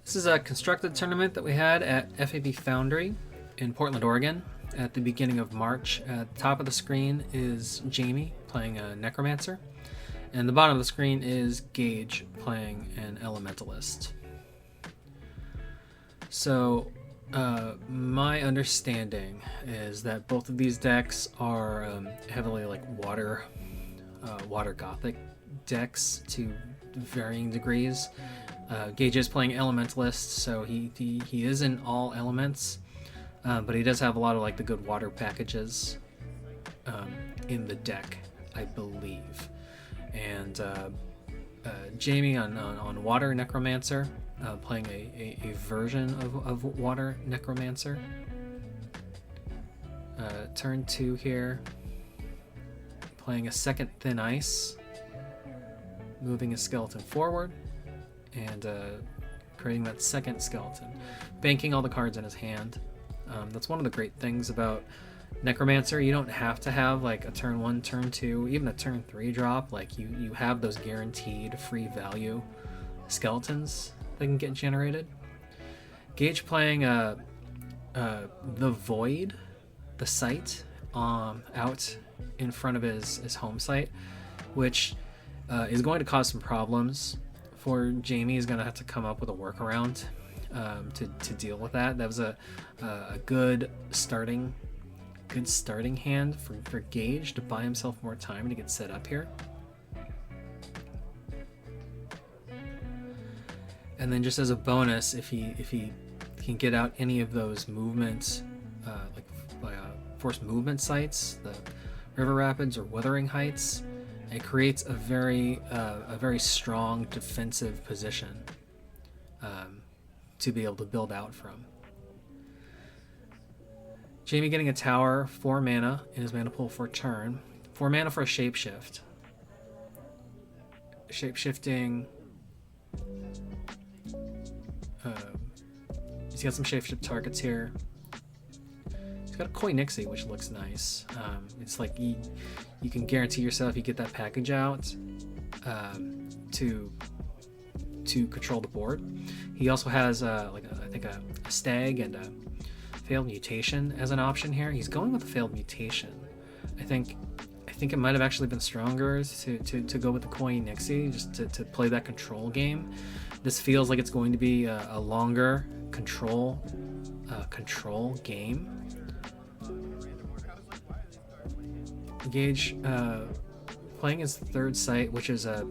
This is a constructed tournament that we had at FAB Foundry in Portland, Oregon at the beginning of March. At the top of the screen is Jamie playing a Necromancer, and the bottom of the screen is Gage playing an Elementalist. So my understanding is that both of these decks are heavily like water gothic decks to varying degrees. Gage is playing Elementalist, so he is in all elements, but he does have a lot of like the good water packages in the deck, I believe. And Jamie on Water Necromancer, playing a version of Water Necromancer. Turn 2 here, playing a second Thin Ice, moving his skeleton forward, and creating that second skeleton, banking all the cards in his hand. That's one of the great things about Necromancer. You don't have to have like a turn 1, turn 2, even a turn 3 drop. Like you have those guaranteed free value skeletons that can get generated. Gage playing the Void, the site, out in front of his home site, which is going to cause some problems for Jamie. Is going to have to come up with a workaround to deal with that. That was a good starting hand for Gage to buy himself more time to get set up here. And then just as a bonus, if he can get out any of those movements, like forced movement sites, the River Rapids or Wuthering Heights, it creates a very strong defensive position to be able to build out from. Jamie getting a tower, 4 mana in his mana pool for turn, 4 mana for a shapeshift. Shapeshifting. He's got some shapeshift targets here. He's got a Koi Nixie, which looks nice. It's like you can guarantee yourself you get that package out to control the board. He also has I think a stag and a failed mutation as an option here. He's going with a failed mutation. I think it might have actually been stronger to go with the Koi Nixie, just to play that control game. This feels like it's going to be a longer control game. Gage playing his third site, which is a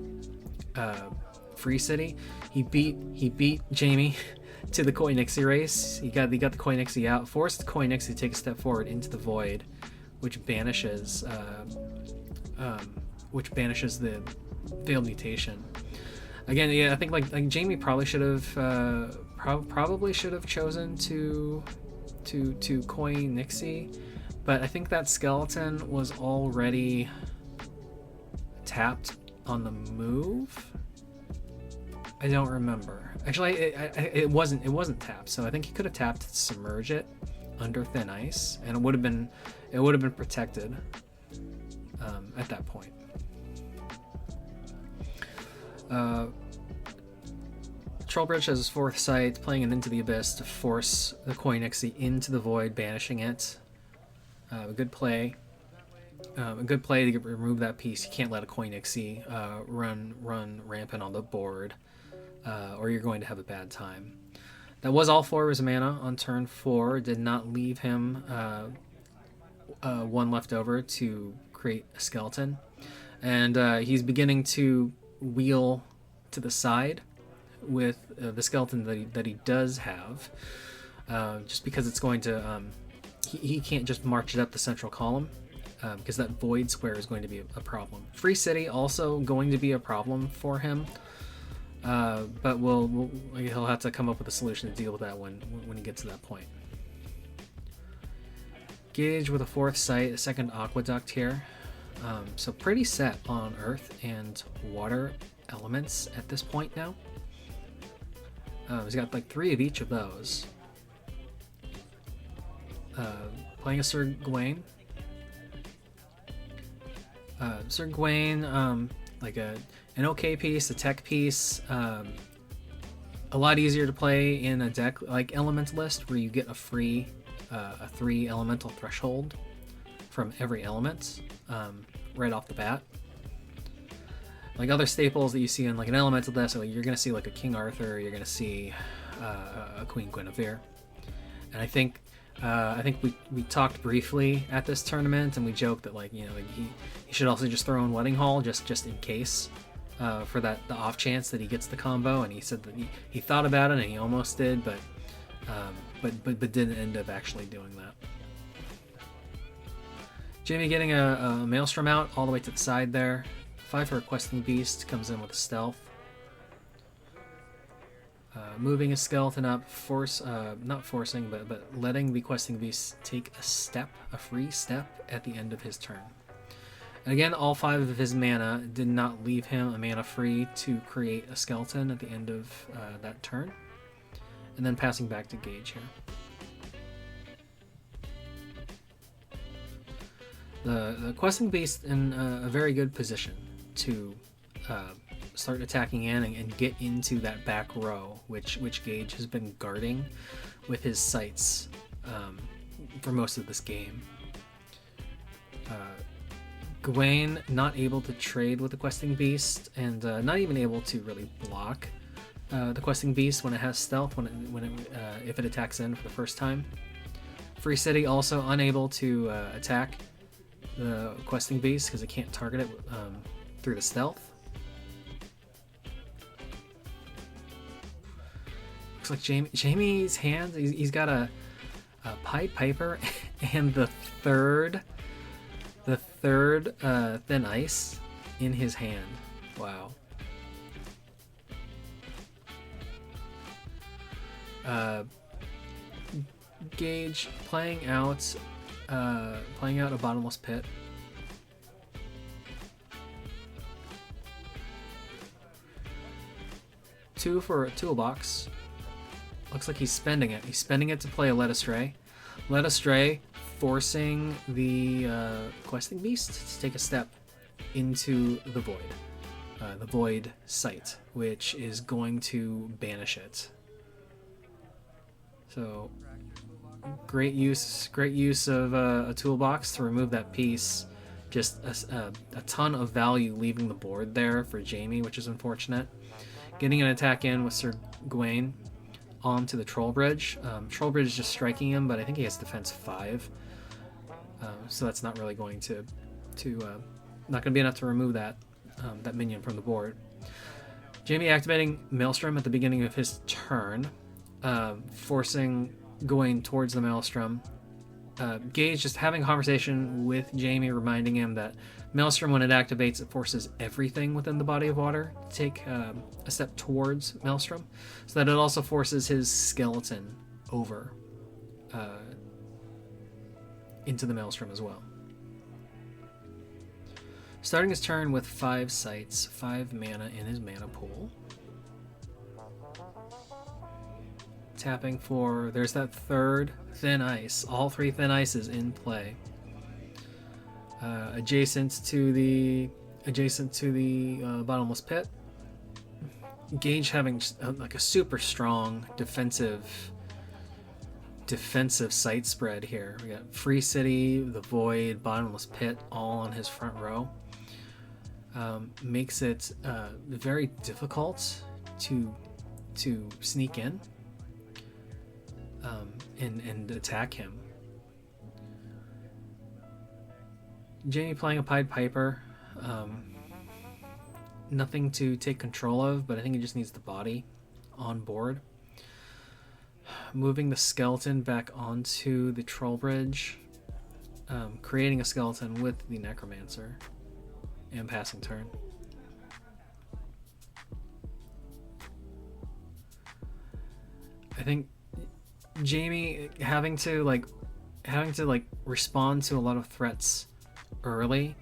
Free City. He beat Jamie to the Koi Nixie race. He got the Koi Nixie out, forced the Koi Nixie to take a step forward into the Void, which banishes the failed mutation. Again, yeah, I think like Jamie probably should have chosen to Koi Nixie, but I think that skeleton was already tapped on the move. I don't remember. Actually, it wasn't tapped, so I think he could have tapped to submerge it under Thin Ice, and it would have been protected at that point. Trollbridge has his 4th site, playing it into the Abyss to force the Koi Nixie into the Void, banishing it. A good play to remove that piece. You can't let a Koi Nixie run rampant on the board, or you're going to have a bad time. That was all 4 of his mana on turn 4. Did not leave him 1 left over to create a skeleton, and he's beginning to wheel to the side with the skeleton that he does have, just because it's going to he can't just march it up the central column, because that Void square is going to be a problem. Free City also going to be a problem for him, but he'll have to come up with a solution to deal with that when he gets to that point. Gage with a 4th site, a 2nd Aqueduct here, so pretty set on Earth and Water elements at this point now. He's got like 3 of each of those. Playing a Sir Gawain. Sir Gawain like an okay piece, a tech piece. A lot easier to play in a deck like Elementalist, where you get a free a 3 elemental threshold from every element right off the bat. Like other staples that you see in like an Elementalist, like you're gonna see like a King Arthur, you're gonna see a Queen Guinevere, and I think we talked briefly at this tournament, and we joked that like, you know, like he should also just throw in Wedding Hall just in case, for the off chance that he gets the combo. And he said that he thought about it and he almost did, but didn't end up actually doing that. Jamie getting a Maelstrom out all the way to the side there. 5 for a Questing Beast, comes in with a Stealth. Moving a skeleton up, not forcing, but letting the Questing Beast take a free step at the end of his turn. And again, all 5 of his mana did not leave him a mana free to create a skeleton at the end of that turn. And then passing back to Gage here. The Questing Beast in a very good position to start attacking in and get into that back row, which Gage has been guarding with his sights for most of this game. Gawain not able to trade with the Questing Beast, and not even able to really block the Questing Beast when it has stealth, if it attacks in for the first time. Free City also unable to attack the Questing Beast because it can't target it through the stealth. Looks like Jamie's hand, he's got a Pied Piper and the third Thin Ice in his hand. Wow. Gage playing out a Bottomless Pit. Two for a toolbox. Looks like he's spending it. He's spending it to play a Led Astray. Led Astray forcing the Questing Beast to take a step into the Void site, which is going to banish it. So great use of a toolbox to remove that piece. Just a ton of value leaving the board there for Jamie, which is unfortunate. Getting an attack in with Sir Gawain onto the Troll Bridge. Troll Bridge is just striking him, but I think he has defense 5. So that's not really going to not going to be enough to remove that minion from the board. Jamie activating Maelstrom at the beginning of his turn, forcing Gawain towards the Maelstrom. Gage just having a conversation with Jamie, reminding him that Maelstrom, when it activates, it forces everything within the body of water to take a step towards Maelstrom, so that it also forces his skeleton over into the Maelstrom as well. Starting his turn with 5 sights, 5 mana in his mana pool. Tapping for, there's that third Thin Ice, all 3 Thin Ices in play. Adjacent to the Bottomless Pit. Gage having like a super strong defensive sight spread here. We got Free City, the Void, Bottomless Pit all on his front row. Makes it very difficult to sneak in and attack him. Jamie playing a Pied Piper. Nothing to take control of, but I think he just needs the body on board. Moving the skeleton back onto the Troll Bridge. Creating a skeleton with the Necromancer. And passing turn. I think Jamie having to respond to a lot of threats early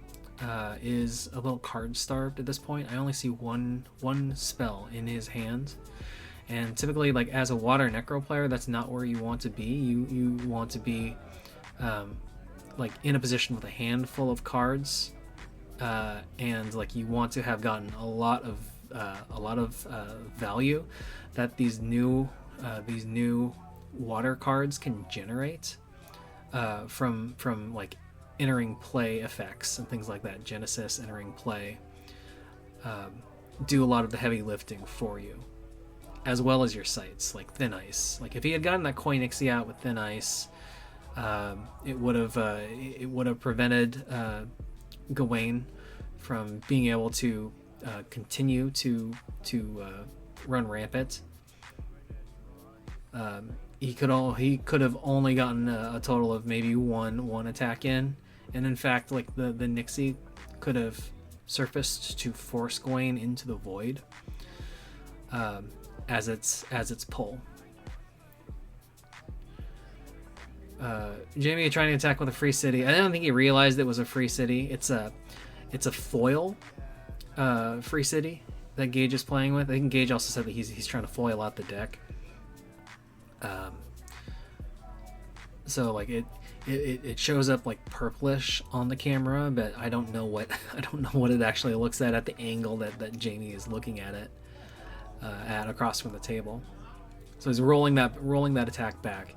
is a little card starved at this point. I only see one spell in his hand, and typically, like, as a water necro player, that's not where you want to be. You want to be like in a position with a handful of cards and like you want to have gotten a lot of value that these new water cards can generate from like entering play effects and things like that. Genesis, entering play, do a lot of the heavy lifting for you, as well as your sights, like Thin Ice. Like if he had gotten that Koinixie out with Thin Ice, it would have prevented Gawain from being able to continue to run rampant. He could have only gotten a total of maybe one attack in, and in fact, like the Nixie could have surfaced to force Gawain into the void as its pull. Jamie trying to attack with a free city. I don't think he realized it was a free city. It's a foil free city that Gage is playing with. I think Gage also said that he's trying to foil out the deck. So like it shows up like purplish on the camera, but I don't know what it actually looks at the angle that Jamie is looking at it at across from the table. So he's rolling that attack back,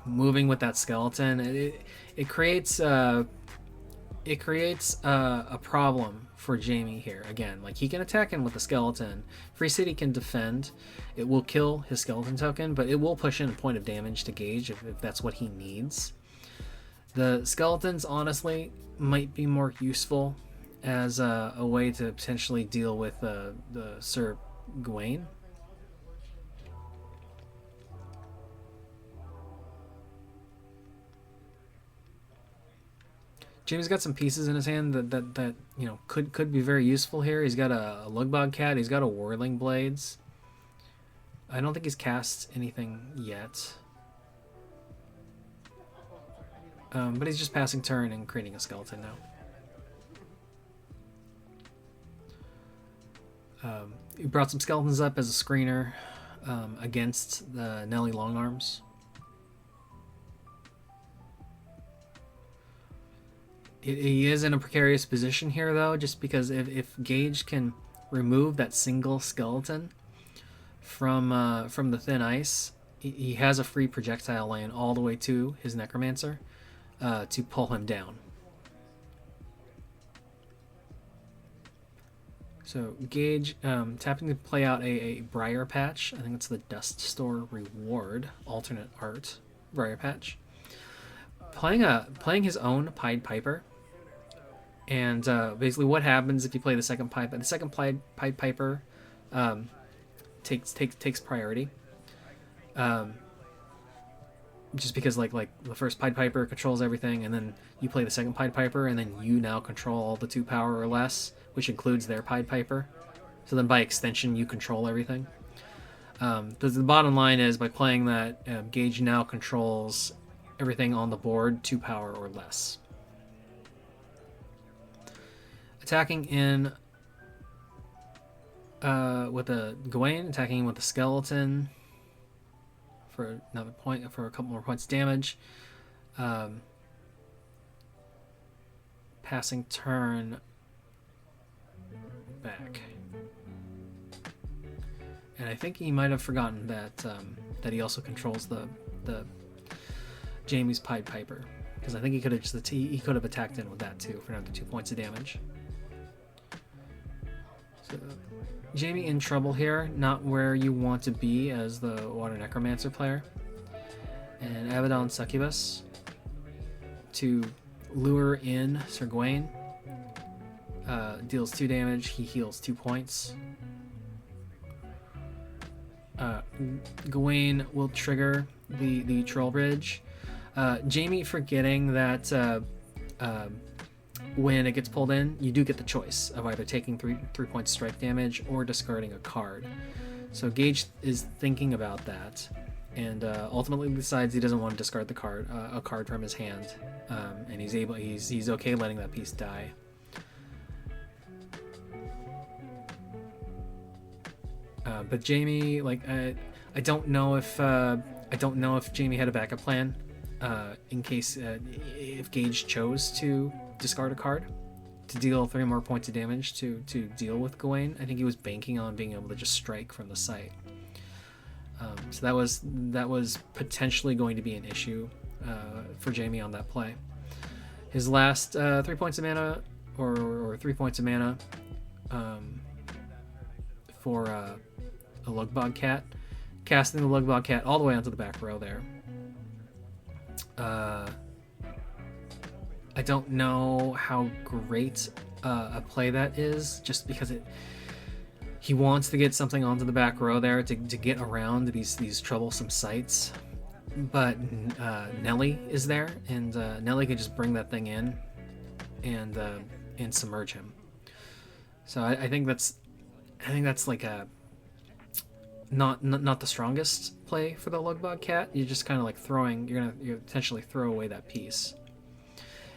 moving with that skeleton. It creates a problem for Jamie here. Again, like he can attack him with the skeleton. Free City can defend. It will kill his skeleton token, but it will push in a point of damage to Gage if that's what he needs. The skeletons honestly might be more useful as a way to potentially deal with the Sir Gawain. Jamie's got some pieces in his hand that you know could be very useful here. He's got a Lugbog Cat. He's got a Whirling Blades. I don't think he's cast anything yet. But he's just passing turn and creating a skeleton now. He brought some skeletons up as a screener against the Nelly Longarms. He is in a precarious position here, though, just because if Gage can remove that single skeleton from the Thin Ice, he has a free projectile lane all the way to his Necromancer to pull him down. So Gage tapping to play out a Briar Patch. I think it's the Dust Store reward, alternate art Briar Patch. Playing his own Pied Piper. And basically what happens if you play the second Pied Piper? The second Pied Piper takes priority. Just because like the first Pied Piper controls everything, and then you play the second Pied Piper, and then you now control all the 2 power or less, which includes their Pied Piper. So then by extension you control everything. The bottom line is by playing that, Gage now controls everything on the board 2 power or less. Attacking in with a Gawain, attacking with a skeleton for another point, for a couple more points of damage. Passing turn back. And I think he might have forgotten that he also controls the Jamie's Pied Piper, because I think he could have attacked in with that too for another 2 points of damage. So Jamie in trouble here, not where you want to be as the Water Necromancer player. And Abaddon Succubus to lure in Sir Gawain. Deals 2 damage, he heals 2 points. Gawain will trigger the Troll Bridge. Jamie forgetting that when it gets pulled in, you do get the choice of either taking 3 points strike damage or discarding a card. So Gage is thinking about that, and ultimately decides he doesn't want to discard a card from his hand, and he's okay letting that piece die. But Jamie, like I don't know if Jamie had a backup plan in case if Gage chose to discard a card to deal 3 more points of damage to deal with Gawain. I think he was banking on being able to just strike from the site. So that was potentially going to be an issue for Jamie on that play. His last 3 points of mana, or 3 points of mana, for a Lugbog Cat, casting the Lugbog Cat all the way onto the back row there. I don't know how great a play that is, just because he wants to get something onto the back row there to get around these troublesome sites. But Nelly is there, and Nelly could just bring that thing in and submerge him. So I think that's like a not the strongest play for the Lugbog Cat. You're just kind of like you're potentially throw away that piece.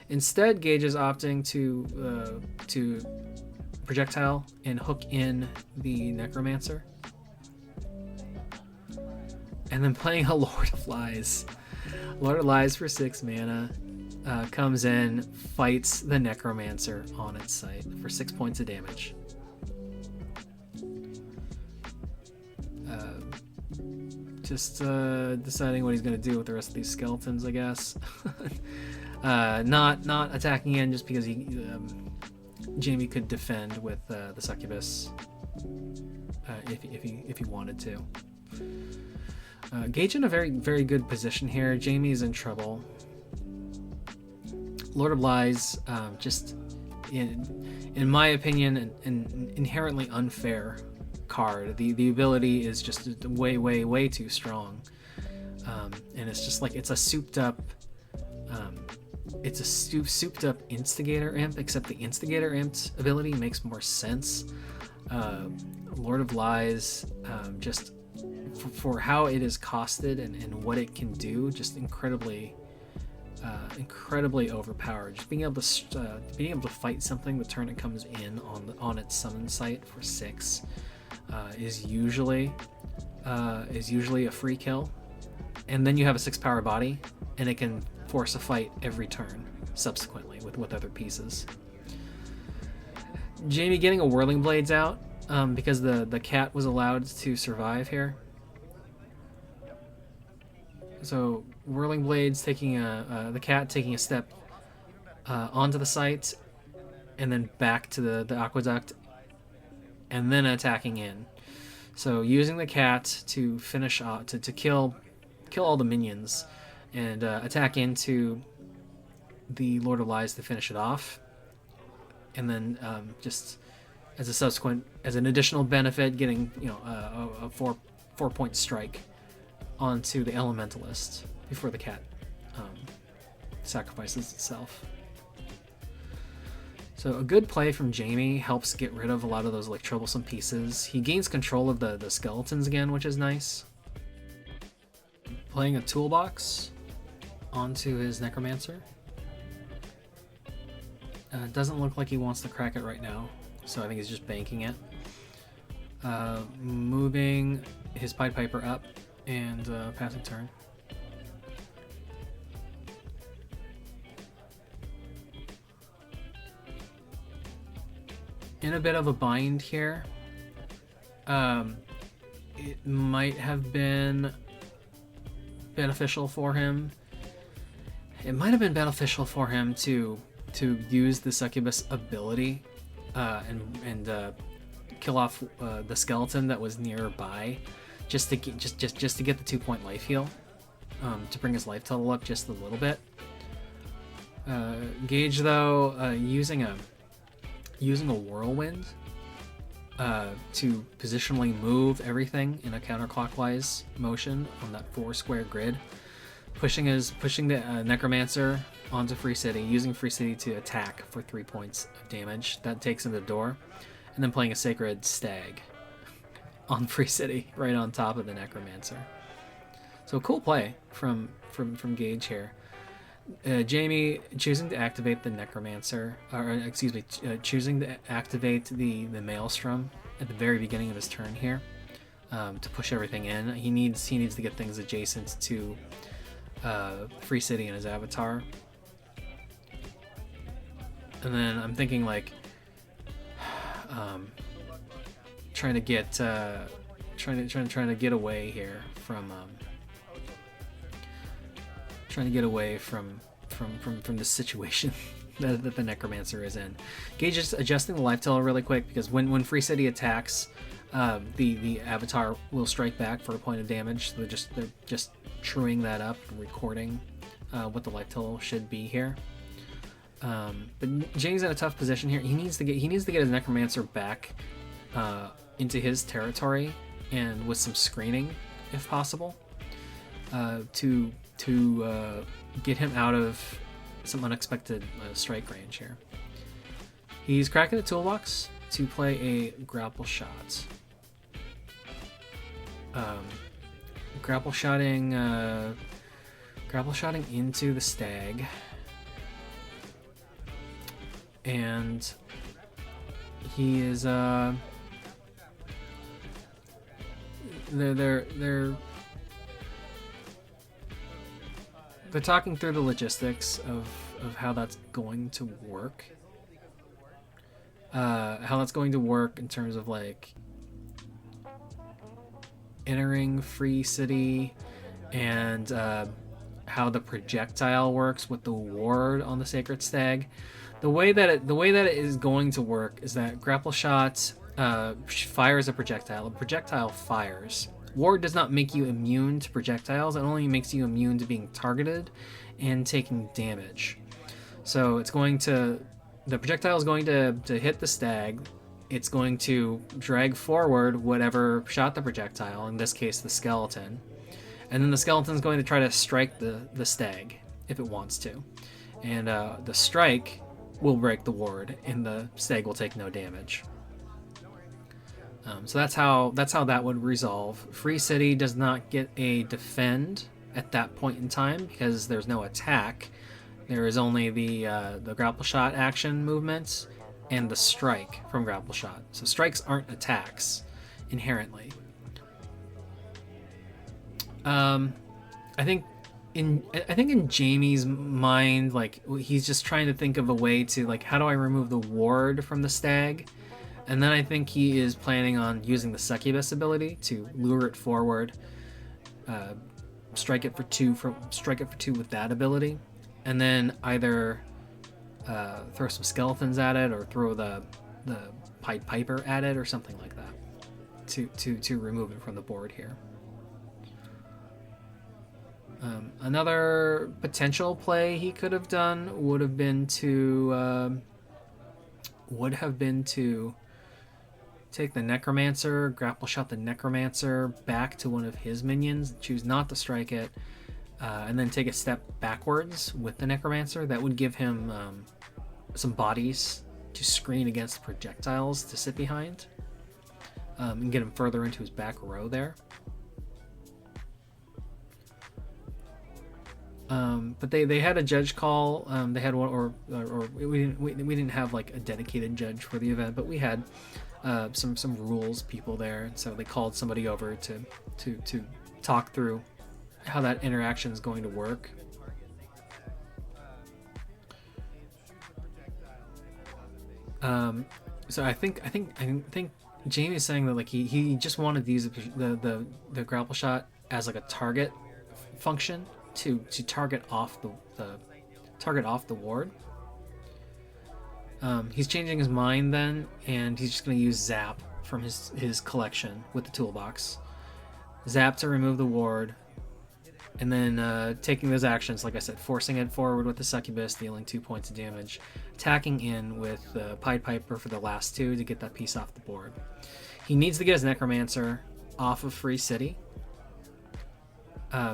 Instead, Gage is opting to projectile and hook in the Necromancer, and then playing a Lord of Lies. Lord of Lies for 6 mana comes in, fights the Necromancer on its site for 6 points of damage. Just deciding what he's going to do with the rest of these skeletons, I guess. Not attacking in just because Jamie could defend with the succubus if he wanted to. Gage in a very, very good position here. Jamie's in trouble. Lord of Lies, just in my opinion, an inherently unfair card. The ability is just way too strong, and it's just like it's a souped up instigator imp, except the instigator imp's ability makes more sense. Lord of Lies, just for how it is costed and what it can do, just incredibly overpowered. Just being able to fight something the turn it comes in on its summon site for 6 is usually a free kill, and then you have a 6 power body, and it can force a fight every turn subsequently with other pieces. Jamie getting a Whirling Blades out because the cat was allowed to survive here. So Whirling Blades taking the cat taking a step onto the site, and then back to the aqueduct, and then attacking in. So using the cat to finish off, to kill all the minions, and attack into the Lord of Lies to finish it off, and then just as an additional benefit, getting a 4-point strike onto the Elementalist before the cat sacrifices itself. So a good play from Jamie helps get rid of a lot of those like troublesome pieces. He gains control of the skeletons again, which is nice. Playing a toolbox onto his Necromancer. Doesn't look like he wants to crack it right now, so I think he's just banking it. Moving his Pied Piper up and passing turn. In a bit of a bind here. It might have been beneficial for him. It might have been beneficial for him to use the succubus ability and kill off the skeleton that was nearby, just to get the 2-point life heal, to bring his life total up just a little bit. Gage though, using a whirlwind to positionally move everything in a counterclockwise motion on that 4-square grid, pushing the Necromancer onto Free City, using Free City to attack for 3 points of damage. That takes him to the door, and then playing a Sacred Stag on Free City right on top of the Necromancer. So a cool play from Gage here. Jamie choosing to activate the Necromancer, choosing to activate the Maelstrom at the very beginning of his turn here, to push everything in. He needs to get things adjacent to Free City and his avatar. And then I'm thinking like trying to get away here from trying to get away from the situation that the Necromancer is in. Gage is adjusting the life total really quick because when Free City attacks, the Avatar will strike back for a point of damage. They're just truing that up and recording what the life total should be here. But Jamie's in a tough position here. He needs to get his Necromancer back into his territory and with some screening, if possible, to get him out of some unexpected strike range here. He's cracking the toolbox to play a grapple shot. Grapple shotting into the stag, and he is they're talking through the logistics of how that's going to work. How that's going to work in terms of like entering Free City, and how the projectile works with the ward on the Sacred Stag. The way that it is going to work is that grapple shot fires a projectile. A projectile fires. Ward does not make you immune to projectiles. It only makes you immune to being targeted and taking damage. So the projectile is going to hit the stag. It's going to drag forward whatever shot the projectile, in this case the skeleton. And then the skeleton is going to try to strike the stag if it wants to. And the strike will break the ward, and the stag will take no damage. So that's how that would resolve. Free City does not get a defend at that point in time because there's no attack. There is only the grapple shot action movements and the strike from grapple shot. So strikes aren't attacks inherently. I think in Jamie's mind, like, he's just trying to think of a way to, like, how do I remove the ward from the stag? And then I think he is planning on using the Succubus ability to lure it forward, strike it for two with that ability, and then either throw some skeletons at it or throw the Pied Piper at it or something like that to remove it from the board here. Another potential play he could have done would have been to take the Necromancer, grapple shot the Necromancer back to one of his minions, choose not to strike it, and then take a step backwards with the Necromancer. That would give him some bodies to screen against projectiles to sit behind, and get him further into his back row there. But they had a judge call. They had one, or we didn't have like a dedicated judge for the event, but we had some rules people there, and so they called somebody over to talk through how that interaction is going to work. So I think Jamie is saying that, like, he just wanted to use the grapple shot as like a target function to target off the ward. He's changing his mind then, and he's just going to use Zap from his collection with the toolbox. Zap to remove the ward, and then taking those actions, like I said, forcing it forward with the Succubus, dealing 2 points of damage, attacking in with the Pied Piper for the last 2 to get that piece off the board. He needs to get his Necromancer off of Free City,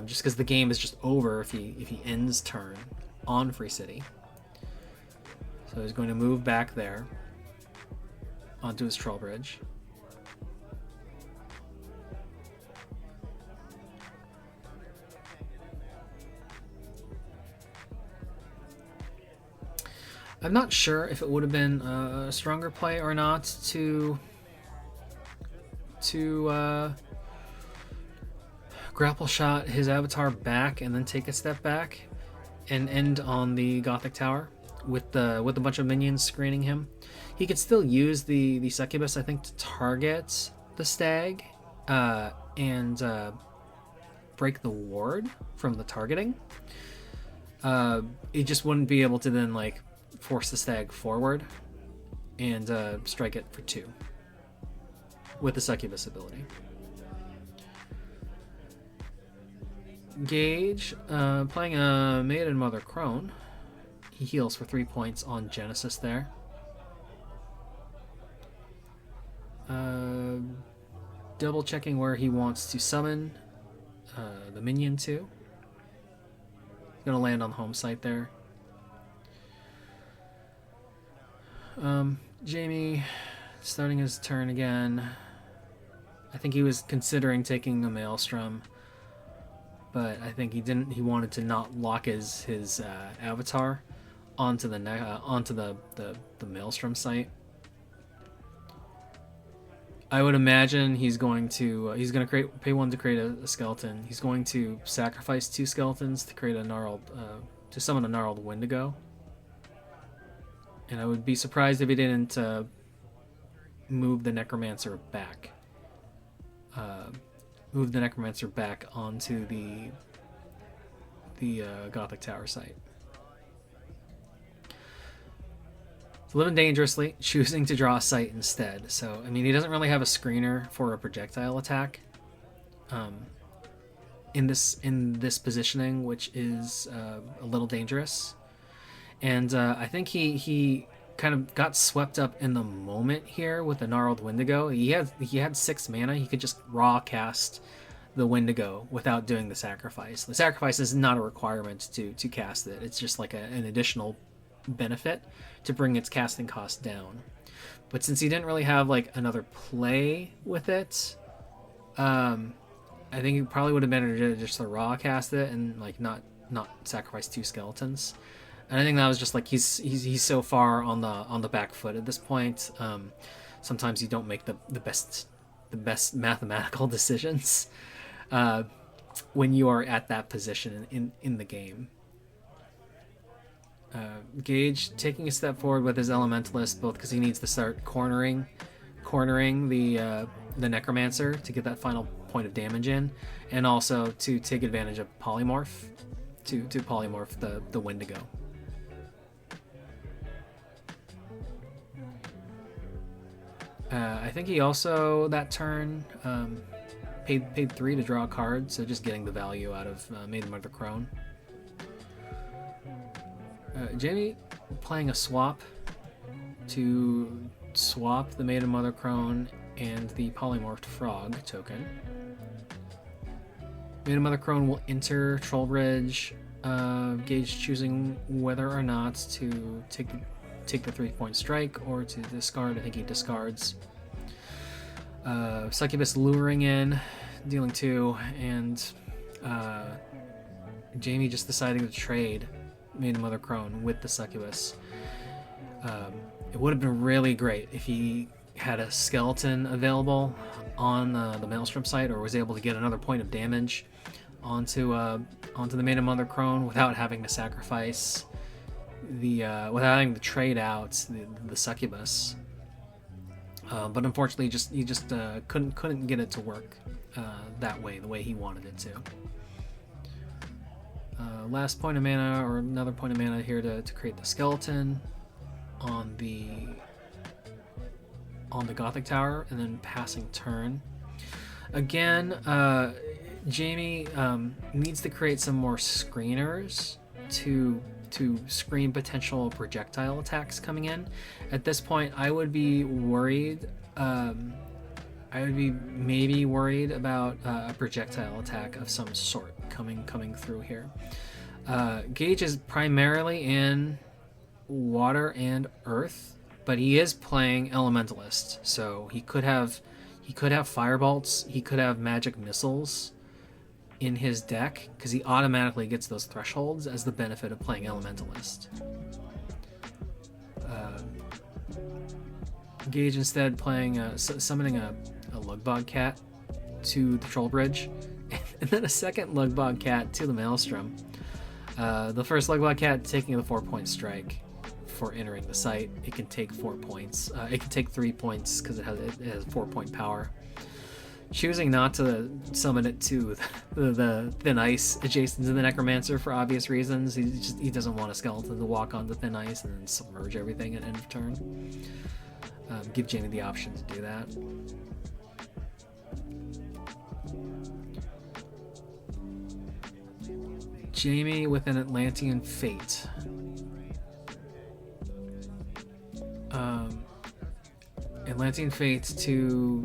just because the game is just over if he ends turn on Free City. So he's going to move back there onto his Troll Bridge. I'm not sure if it would have been a stronger play or not to grapple shot his Avatar back and then take a step back and end on the Gothic Tower with a bunch of minions screening him. He could still use the succubus, I think, to target the stag and break the ward from the targeting. He just wouldn't be able to then like force the stag forward and strike it for 2 with the succubus ability. Gage, playing a Maiden Mother Crone. He heals for 3 points on Genesis there. Double checking where he wants to summon the minion to. Gonna land on the home site there. Jamie starting his turn again. I think he was considering taking a Maelstrom, but I think he didn't. He wanted to not lock his avatar onto the Maelstrom site. I would imagine he's going to pay 1 to create a skeleton. He's going to sacrifice 2 skeletons to create a gnarled to summon a gnarled Wendigo. And I would be surprised if he didn't move the Necromancer back. Move the Necromancer back onto the Gothic Tower site. Living dangerously, choosing to draw a sight instead. So, I mean, he doesn't really have a screener for a projectile attack in this positioning, which is a little dangerous. And I think he kind of got swept up in the moment here with the gnarled Wendigo. He had 6 mana. He could just raw cast the Wendigo without doing the sacrifice. The sacrifice is not a requirement to cast it. It's just like an additional benefit to bring its casting cost down. But since he didn't really have like another play with it, I think it probably would have been better to just raw cast it and like not sacrifice 2 skeletons. And I think that was just like he's so far on the back foot at this point. Sometimes you don't make the best mathematical decisions when you are at that position in the game. Gage taking a step forward with his Elementalist, both because he needs to start cornering the Necromancer to get that final point of damage in, and also to take advantage of polymorph to polymorph the Wendigo. I think he also that turn paid 3 to draw a card, so just getting the value out of Maiden Mother Crone. Jamie playing a swap to swap the Maiden Mother Crone and the polymorphed frog token. Maiden Mother Crone will enter Trollbridge. Gage choosing whether or not to take the 3-point strike or to discard. I think he discards. Succubus luring in, dealing 2, and Jamie just deciding to trade Maiden Mother Crone with the Succubus. It would have been really great if he had a skeleton available on the Maelstrom site, or was able to get another point of damage onto the Maiden Mother Crone without having to sacrifice without having to trade out the Succubus. But unfortunately, he just couldn't get it to work that way, the way he wanted it to. Last point of mana, or another point of mana here to create the skeleton on the Gothic Tower, and then passing turn. Again, Jamie needs to create some more screeners to screen potential projectile attacks coming in. At this point, I would be worried. Maybe worried about a projectile attack of some sort coming through here. Gage is primarily in water and earth, but he is playing Elementalist, so he could have firebolts, he could have magic missiles in his deck, because he automatically gets those thresholds as the benefit of playing Elementalist. Gage instead playing summoning a Lugbog Cat to the Trollbridge, and then a second Lugbog Cat to the Maelstrom. The first Lugbog Cat taking the 4-point strike before entering the site. It can take 4 points. It can take 3 points because it has 4-point power. Choosing not to summon it to the thin ice adjacent to the Necromancer for obvious reasons. He doesn't want a skeleton to walk on the thin ice and then submerge everything at end of turn. Give Jamie the option to do that. Jamie with an Atlantean Fate. Atlantean Fate to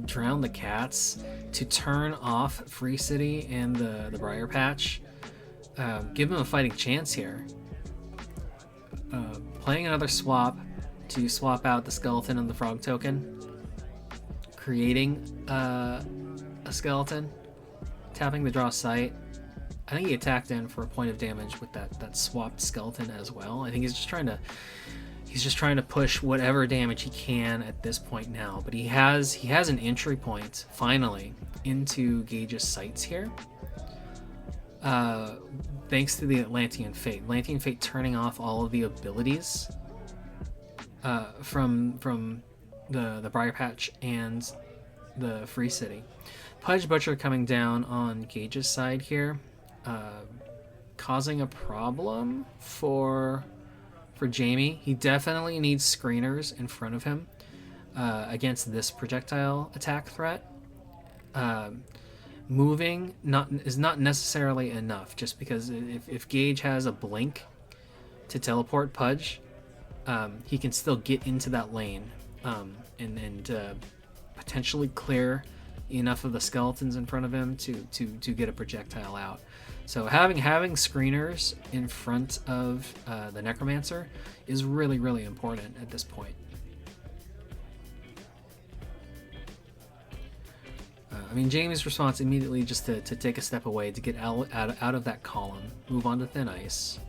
drown the cats, to turn off Free City and the Briar Patch. Give him a fighting chance here. Playing another swap to swap out the skeleton and the frog token. Creating a skeleton. Tapping the draw site. I think he attacked in for a point of damage with that swapped skeleton as well. I think he's just trying to push whatever damage he can at this point now. But he has an entry point finally into Gage's sights here. Thanks to the Atlantean Fate. Atlantean Fate turning off all of the abilities from the Briar Patch and the Free City. Pudge Butcher coming down on Gage's side here. Causing a problem for Jamie. He definitely needs screeners in front of him against this projectile attack threat. Moving is not necessarily enough, just because if Gage has a blink to teleport Pudge, he can still get into that lane and potentially clear enough of the skeletons in front of him to get a projectile out. So having screeners in front of the Necromancer is really, really important at this point. I mean, Jamie's response immediately just to take a step away, to get out of that column, move on to thin ice.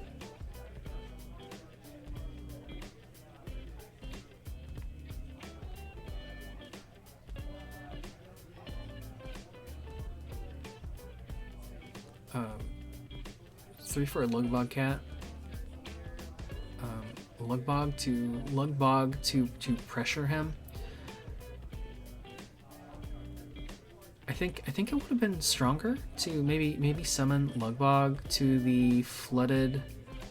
Three for a Lugbog cat. Lugbog to pressure him. I think it would have been stronger to maybe summon Lugbog to the flooded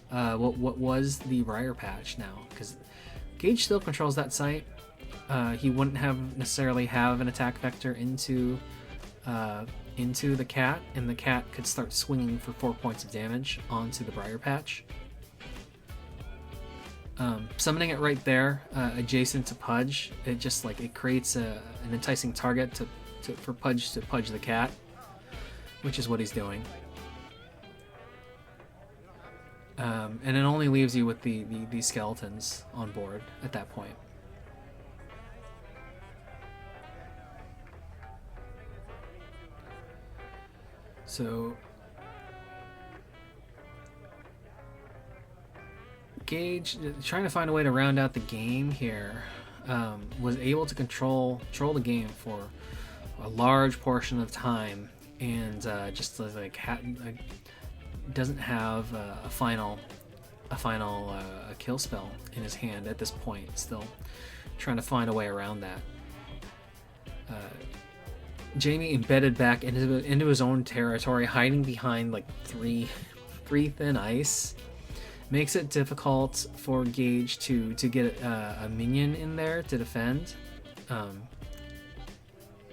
what was the Briar Patch now, because Gage still controls that site. He wouldn't necessarily have an attack vector into the cat, and the cat could start swinging for 4 points of damage onto the Briar Patch. Summoning it right there, adjacent to Pudge, it creates an enticing target for Pudge to pudge the cat, which is what he's doing. And it only leaves you with the skeletons on board at that point. So Gage, trying to find a way to round out the game here, was able to control the game for a large portion of time, and doesn't have a final kill spell in his hand at this point. Still trying to find a way around that. Jamie embedded back into his own territory, hiding behind three thin ice, makes it difficult for Gage to get a minion in there to defend.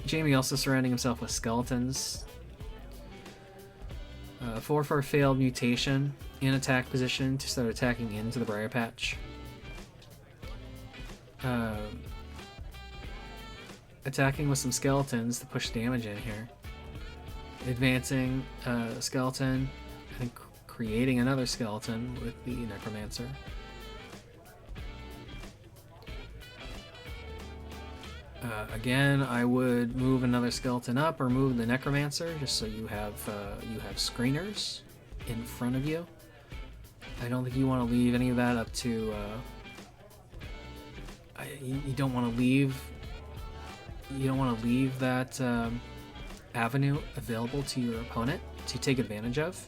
Jamie also surrounding himself with skeletons. 4 for a failed mutation in attack position to start attacking into the Briar Patch. Attacking with some skeletons to push damage in here. Advancing a skeleton, I think creating another skeleton with the Necromancer. Again, I would move another skeleton up or move the Necromancer just so you have screeners in front of you. I don't think you want to leave any of that up to. You don't want to leave. You don't want to leave that avenue available to your opponent to take advantage of.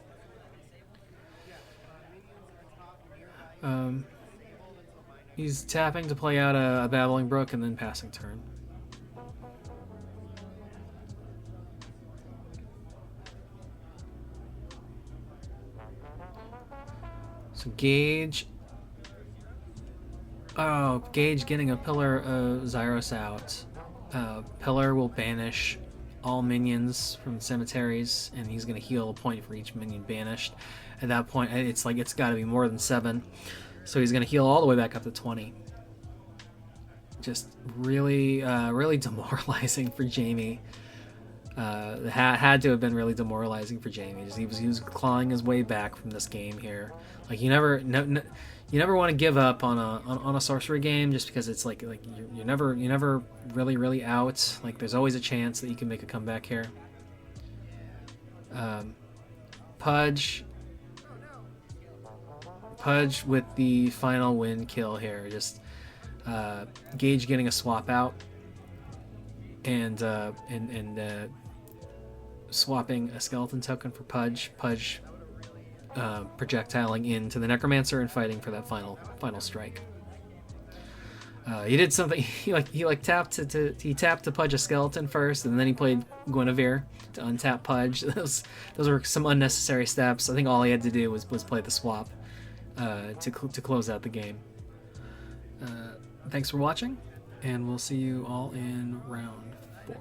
He's tapping to play out a Babbling Brook and then passing turn. So Gage... Oh, Gage getting a Pillar of Zyros out. Pillar will banish all minions from cemeteries, and he's going to heal a point for each minion banished. At that point, it's like it's got to be more than 7. So he's going to heal all the way back up to 20. Just really, really demoralizing for Jamie. Had to have been really demoralizing for Jamie. He was clawing his way back from this game here. Like you never want to give up on a sorcery game just because it's like you're never really out. Like there's always a chance that you can make a comeback here. Pudge with the final win kill here. Just Gage getting a swap out and swapping a skeleton token for Pudge. Pudge projectiling into the Necromancer and fighting for that final strike. He did something. He tapped to Pudge a skeleton first, and then he played Guinevere to untap Pudge. Those were some unnecessary steps. I think all he had to do was play the swap to close out the game. Thanks for watching, and we'll see you all in round 4.